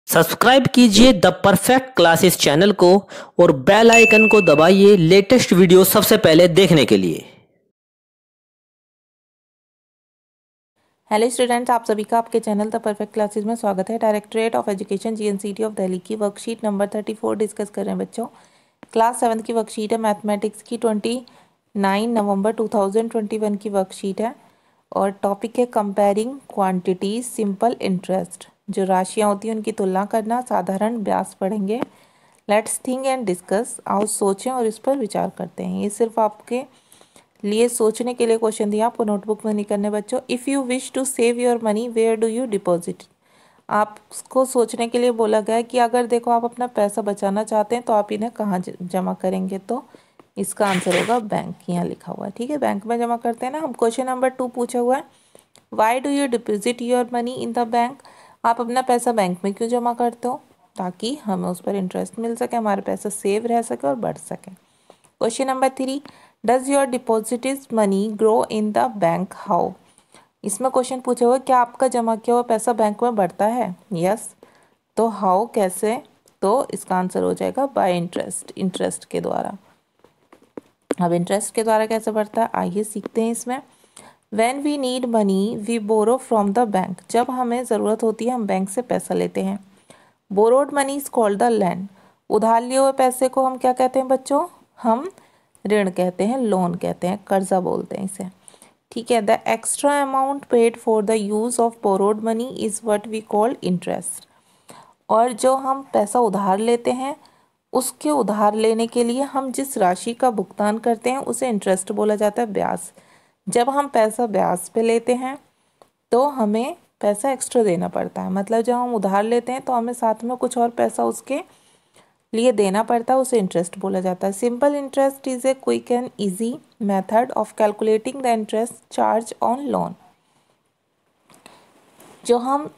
Subscribe कीजिए the perfect classes channel को और बेल आइकन को दबाइए लेटेस्ट वीडियो सबसे पहले देखने के लिए। हेलो स्टूडेंट्स, आप सभी का आपके चैनल द परफेक्ट क्लासेस में स्वागत है। Directorate of education GNCT of Delhi की वर्कशीट नंबर 34 डिस्कस कर रहे हैं बच्चों। क्लास 7 की वर्कशीट है मैथमेटिक्स की। 29 नवंबर 2021 की वर्कशीट है और टॉपिक है कंपेयरिंग क्वांटिटीज सिंपल इंटरेस्ट। जो राशियाँ होती हैं उनकी तुलना करना, साधारण ब्याज पढ़ेंगे। Let's think and discuss. आओ सोचें और इस पर विचार करते हैं। ये सिर्फ आपके लिए सोचने के लिए क्वेश्चन दिया, आपको नोटबुक में नहीं करने बच्चों। If you wish to save your money where do you deposit. आपको सोचने के लिए बोला गया है कि अगर देखो आप अपना पैसा बचाना चाहते हैं तो आप इन्हें कहाँ जमा करेंगे। तो इसका आंसर होगा बैंक। यहाँ लिखा हुआ है, ठीक है, बैंक में जमा करते हैं ना हम। क्वेश्चन नंबर 2 पूछा हुआ है, why do you deposit your money in the bank. आप अपना पैसा बैंक में क्यों जमा करते हो? ताकि हमें उस पर इंटरेस्ट मिल सके, हमारा पैसा सेव रह सके और बढ़ सके। Question number 3, does your deposited money grow in the bank how. इसमें क्वेश्चन पूछा हुआ क्या आपका जमा किया हुआ पैसा बैंक में बढ़ता है? यस। तो हाउ, कैसे? तो इसका आंसर हो जाएगा बाय इंटरेस्ट, इंटरेस्ट के द्वारा। अब इंटरेस्ट के द्वारा कैसे बढ़ता है आइए सीखते हैं इसमें। When we need money we borrow from the bank. जब हमें ज़रूरत होती है हम बैंक से पैसा लेते हैं। Borrowed money is called the land. उधार लिए हुए पैसे को हम क्या कहते हैं बच्चों? हम ऋण कहते हैं, लोन कहते हैं, कर्जा बोलते हैं इसे, ठीक है। The extra amount paid for the use of borrowed money is what we call interest. और जो हम पैसा उधार लेते हैं उसके उधार लेने के लिए हम जिस राशि का भुगतान करते हैं उसे इंटरेस्ट बोला जाता है, ब्याज। जब हम पैसा ब्याज पे लेते हैं तो हमें पैसा एक्स्ट्रा देना पड़ता है। मतलब जब हम उधार लेते हैं तो हमें साथ में कुछ और पैसा उसके लिए देना पड़ता है, उसे इंटरेस्ट बोला जाता है। Simple interest is a quick and easy method of calculating the interest charge on loan. जो हम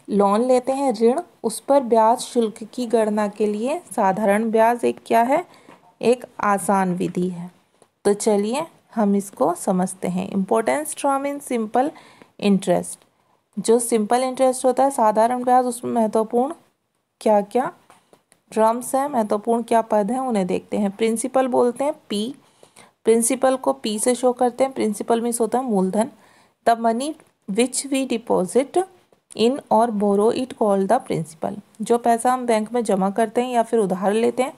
लोन लेते हैं ऋण, उस पर ब्याज शुल्क की गणना के लिए साधारण ब्याज एक क्या है? एक आसान विधि है। तो चलिए हम इसको समझते हैं। Importance term in simple interest. जो सिंपल इंटरेस्ट होता है, साधारण ब्याज, उसमें महत्वपूर्ण क्या क्या टर्म्स हैं, महत्वपूर्ण क्या पद हैं उन्हें देखते हैं। प्रिंसिपल बोलते हैं पी, प्रिंसिपल को पी से शो करते हैं। प्रिंसिपल मीन्स होता है मूलधन। The money which we deposit in or borrow it called the principal. जो पैसा हम बैंक में जमा करते हैं या फिर उधार लेते हैं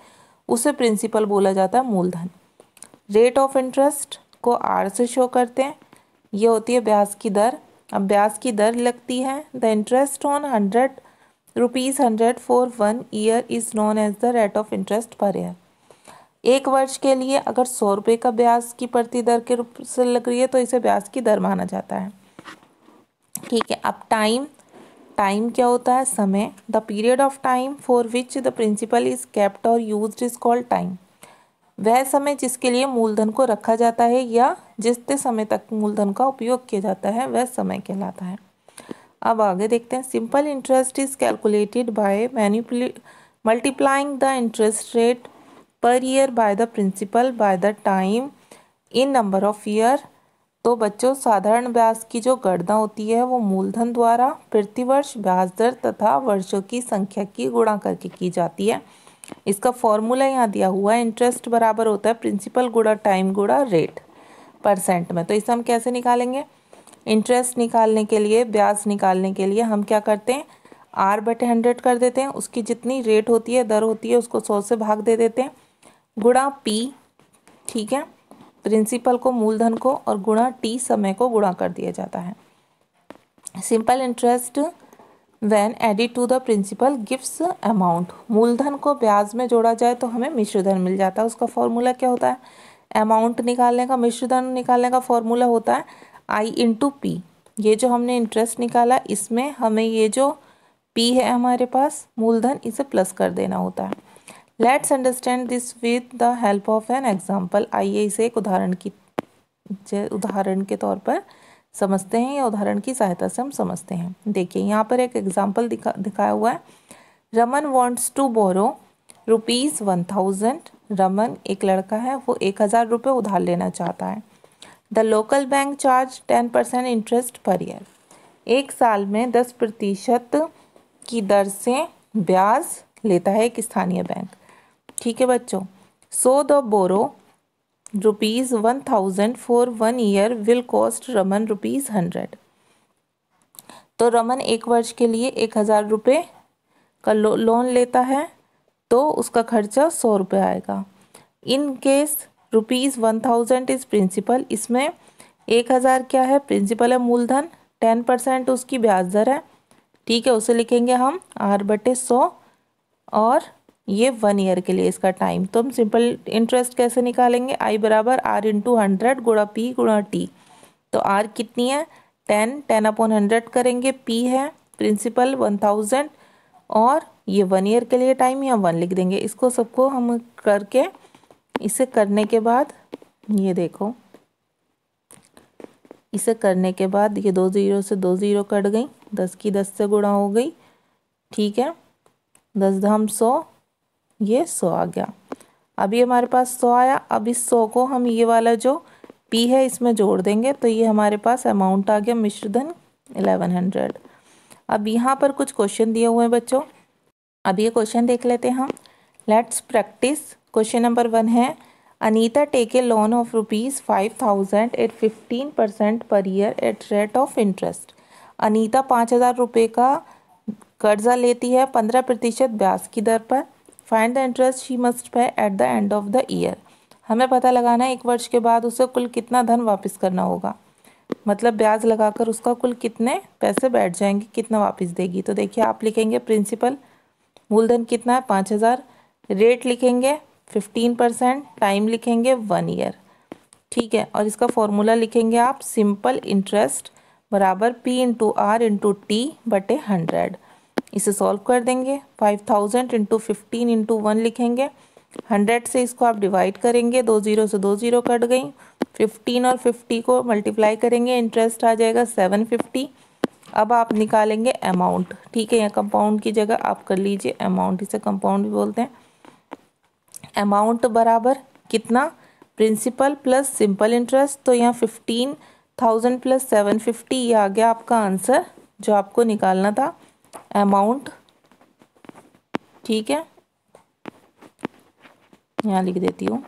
उसे प्रिंसिपल बोला जाता है, मूलधन। रेट ऑफ इंटरेस्ट को आर से शो करते हैं, ये होती है ब्याज की दर। अब ब्याज की दर लगती है। The interest on 100 for 1 year is known as the rate of interest per year. एक वर्ष के लिए अगर 100 रुपये का ब्याज की प्रति दर के रूप से लग रही है तो इसे ब्याज की दर माना जाता है, ठीक है। अब टाइम, टाइम क्या होता है? समय। The period of time for which the principal is kept और यूज्ड इज कॉल्ड टाइम। वह समय जिसके लिए मूलधन को रखा जाता है या जितने समय तक मूलधन का उपयोग किया जाता है वह समय कहलाता है। अब आगे देखते हैं। Simple interest is calculated by multiplying the interest rate per year by the principal by the time in number of year. तो बच्चों, साधारण ब्याज की जो गणना होती है वो मूलधन द्वारा प्रतिवर्ष ब्याज दर तथा वर्षों की संख्या की गुणा करके की जाती है। इसका फॉर्मूला यहाँ दिया हुआ है। इंटरेस्ट बराबर होता है प्रिंसिपल गुणा टाइम गुणा रेट परसेंट में। तो इसे हम कैसे निकालेंगे? इंटरेस्ट निकालने के लिए, ब्याज निकालने के लिए हम क्या करते हैं? R/100 कर देते हैं। उसकी जितनी रेट होती है, दर होती है, उसको 100 से भाग दे देते हैं, गुणा P, ठीक है, प्रिंसिपल को, मूलधन को, और गुणा T, समय को गुणा कर दिया जाता है। Simple interest when added to the principal gives amount. मूलधन को ब्याज में जोड़ा जाए तो हमें मिश्र धन मिल जाता है। उसका फॉर्मूला क्या होता है? अमाउंट निकालने का, मिश्र धन निकालने का फॉर्मूला होता है I/P। ये जो हमने इंटरेस्ट निकाला इसमें हमें ये जो P है हमारे पास मूलधन, इसे प्लस कर देना होता है। Let's understand this with the help of an example. आइए इसे एक उदाहरण के तौर पर समझते हैं या उदाहरण की सहायता से हम समझते हैं। देखिए यहाँ पर एक एग्जाम्पल दिखाया हुआ है। Raman wants to borrow ₹1000। Raman एक लड़का है, वो 1000 रुपये उधार लेना चाहता है। The local bank charge 10% interest per year. एक साल में 10% की दर से ब्याज लेता है एक स्थानीय बैंक। ठीक है बच्चों। So the borrow ₹1000 for 1 year will cost Raman ₹100। तो रमन 1 वर्ष के लिए 1000 रुपये का लोन लेता है, तो उसका खर्चा 100 रुपये आएगा। इन केस ₹1000 इज प्रिंसिपल, इसमें 1000 क्या है, प्रिंसिपल है, मूलधन, 10% उसकी ब्याज दर है। ठीक है, उसे लिखेंगे हम R/100 और ये 1 ईयर के लिए इसका टाइम। तो हम सिंपल इंटरेस्ट कैसे निकालेंगे, I बराबर R/100 गुणा P गुणा T। तो R कितनी है, 10/100 करेंगे, P है प्रिंसिपल 1000 और ये 1 ईयर के लिए टाइम, या 1 लिख देंगे। इसको सबको हम करके, इसे करने के बाद ये देखो, इसे करने के बाद ये 2 0 से 2 0 कट गई, 10 की 10 से गुणा हो गई। ठीक है, 10 धाम 100, ये 100 आ गया। अभी हमारे पास 100 आया। अब इस 100 को हम ये वाला जो P है इसमें जोड़ देंगे, तो ये हमारे पास अमाउंट आ गया मिश्रधन 1100। अब यहाँ पर कुछ क्वेश्चन दिए हुए हैं बच्चों, अब ये क्वेश्चन देख लेते हैं हम। Let's practice. क्वेश्चन नंबर 1 है, Anita take a loan of ₹5000 at 15% per year at rate of interest. Anita 5000 रुपये का कर्जा लेती है 15% ब्याज की दर पर। Find the interest she must pay eight the end of the year. हमें पता लगाना है 1 वर्ष के बाद उसे कुल कितना धन वापस करना होगा, मतलब ब्याज लगाकर उसका कुल कितने पैसे बैठ जाएंगे, कितना वापस देगी। तो देखिए, आप लिखेंगे प्रिंसिपल, मूलधन कितना है 5000, रेट लिखेंगे 15%, टाइम लिखेंगे 1 ईयर। ठीक है, और इसका फॉर्मूला लिखेंगे आप, सिंपल इंटरेस्ट बराबर P/R/T/100। इसे सॉल्व कर देंगे, 5000 × 15 × 1 लिखेंगे, 100 से इसको आप डिवाइड करेंगे, 2 0 से 2 0 कट गई, 15 और 50 को मल्टीप्लाई करेंगे, इंटरेस्ट आ जाएगा 750। अब आप निकालेंगे अमाउंट। ठीक है, यहाँ कंपाउंड की जगह आप कर लीजिए अमाउंट, इसे कंपाउंड भी बोलते हैं। अमाउंट बराबर कितना, प्रिंसिपल प्लस सिंपल इंटरेस्ट, तो यहाँ 15,000 + 750, ये आ गया आपका आंसर जो आपको निकालना था, अमाउंट। ठीक है, यहाँ लिख देती हूँ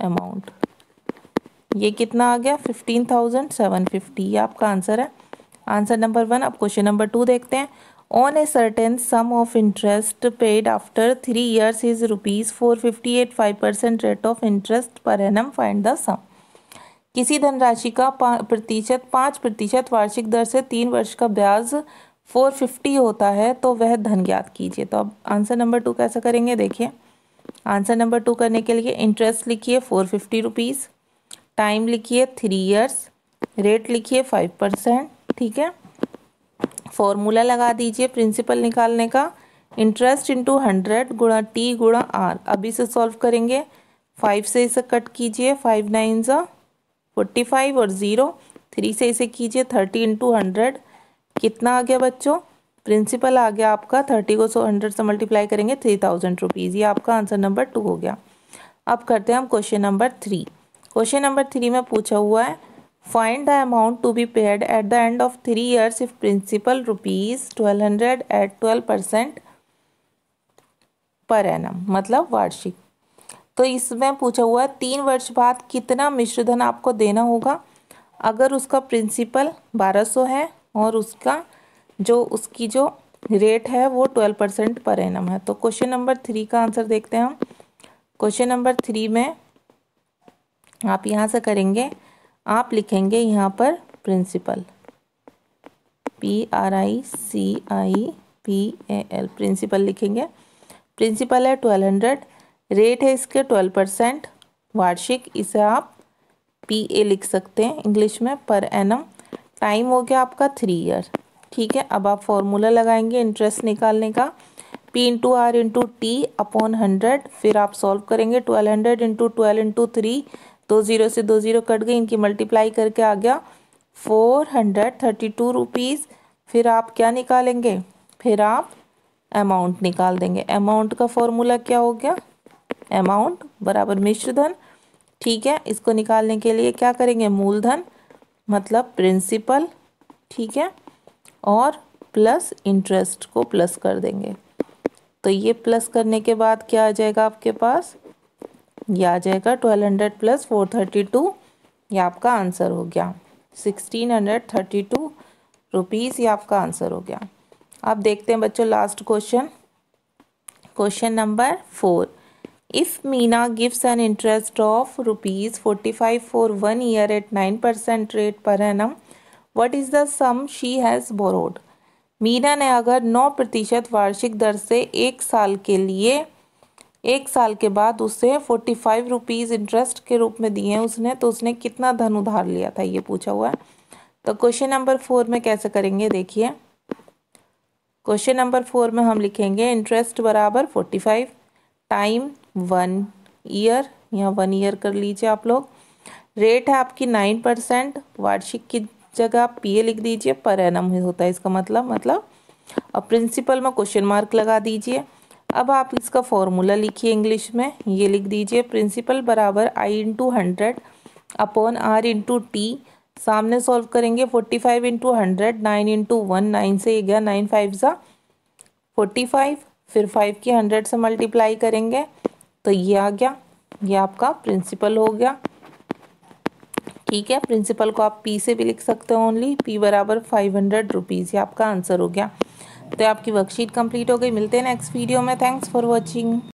अमाउंट, ये कितना आ गया 15,750, ये आपका आंसर है, आंसर नंबर 1। अब क्वेश्चन नंबर 2 देखते हैं। On a certain sum of interest paid after 3 years is ₹458 5% rate of interest per annum, find the sum. किसी धनराशि का 5% वार्षिक दर से 3 वर्ष का ब्याज 450 होता है, तो वह धन ज्ञात कीजिए। तो अब आंसर नंबर 2 कैसे करेंगे, देखिए। आंसर नंबर 2 करने के लिए इंटरेस्ट लिखिए 450 रुपीज़, टाइम लिखिए 3 years, रेट लिखिए 5%। ठीक है, फॉर्मूला लगा दीजिए प्रिंसिपल निकालने का, इंटरेस्ट इंटू 100 गुणा T गुणा R। अभी से सॉल्व करेंगे, 5 से इसे कट कीजिए, 5 9 45 और 0, 3 से इसे कीजिए 30 × 100, कितना आ गया बच्चों, प्रिंसिपल आ गया आपका 30 को 100 से मल्टीप्लाई करेंगे 3000 रुपीज़, ये आपका आंसर नंबर 2 हो गया। अब करते हैं हम क्वेश्चन नंबर 3। क्वेश्चन नंबर 3 में पूछा हुआ है, find the amount to be paid at the end of 3 years if principal ₹1200 at 12% per annum, मतलब वार्षिक। तो इसमें पूछा हुआ है 3 वर्ष बाद कितना मिश्रधन आपको देना होगा। अगर उसका प्रिंसिपल 1200 है और उसकी जो रेट है वो 12% पर एनम है। तो क्वेश्चन नंबर 3 का आंसर देखते हैं हम। क्वेश्चन नंबर 3 में आप यहाँ से करेंगे, आप लिखेंगे यहाँ पर प्रिंसिपल, PRICIPAL, प्रिंसिपल लिखेंगे। प्रिंसिपल है 1200, रेट है इसके 12% वार्षिक, इसे आप PA लिख सकते हैं इंग्लिश में, पर एनम। टाइम हो गया आपका 3 year। ठीक है, अब आप फॉर्मूला लगाएंगे इंटरेस्ट निकालने का, P/R/T/100, फिर आप सॉल्व करेंगे 1200 × 12 × 3, 2 0 से 2 0 कट गई, इनकी मल्टीप्लाई करके आ गया 432 रुपीज़। फिर आप क्या निकालेंगे, फिर आप अमाउंट निकाल देंगे। अमाउंट का फॉर्मूला क्या हो गया, अमाउंट बराबर मिश्रधन। ठीक है, इसको निकालने के लिए क्या करेंगे, मूलधन मतलब प्रिंसिपल, ठीक है, और प्लस इंटरेस्ट को प्लस कर देंगे। तो ये प्लस करने के बाद क्या आ जाएगा आपके पास, ये आ जाएगा 1200 प्लस 432, ये आपका आंसर हो गया 1632 रुपीज़, ये आपका आंसर हो गया। अब देखते हैं बच्चों last question, question number 4। If Meena gives an interest of ₹45 for 1 year at 9% rate per annum, what is the sum she has borrowed. Meena ने अगर 9% वार्षिक दर से एक साल के बाद उसे 45 रुपीज़ इंटरेस्ट के रूप में दिए हैं उसने, तो उसने कितना धन उधार लिया था, ये पूछा हुआ है। तो क्वेश्चन नंबर 4 में कैसे करेंगे, देखिए क्वेश्चन नंबर 4 में हम लिखेंगे इंटरेस्ट बराबर 45 टाइम 1 ईयर, यहाँ 1 ईयर कर लीजिए आप लोग। रेट है आपकी 9%, वार्षिक की जगह आप पीए लिख दीजिए, पर एनम होता है इसका मतलब। अब प्रिंसिपल में क्वेश्चन मार्क लगा दीजिए। अब आप इसका फॉर्मूला लिखिए इंग्लिश में, ये लिख दीजिए प्रिंसिपल बराबर I into 100 upon R into T. सामने सॉल्व करेंगे 45 इंटू 100, 9 इंटू 1, 9 से ये गया 9 5 ज़ा 45, फिर 5 की 100 से मल्टीप्लाई करेंगे तो ये आ गया, ये आपका प्रिंसिपल हो गया। ठीक है, प्रिंसिपल को आप पी से भी लिख सकते हो, ओनली पी बराबर 500 रुपीज़, ये आपका आंसर हो गया। तो आपकी वर्कशीट कंप्लीट हो गई। मिलते हैं नेक्स्ट वीडियो में। Thanks for watching.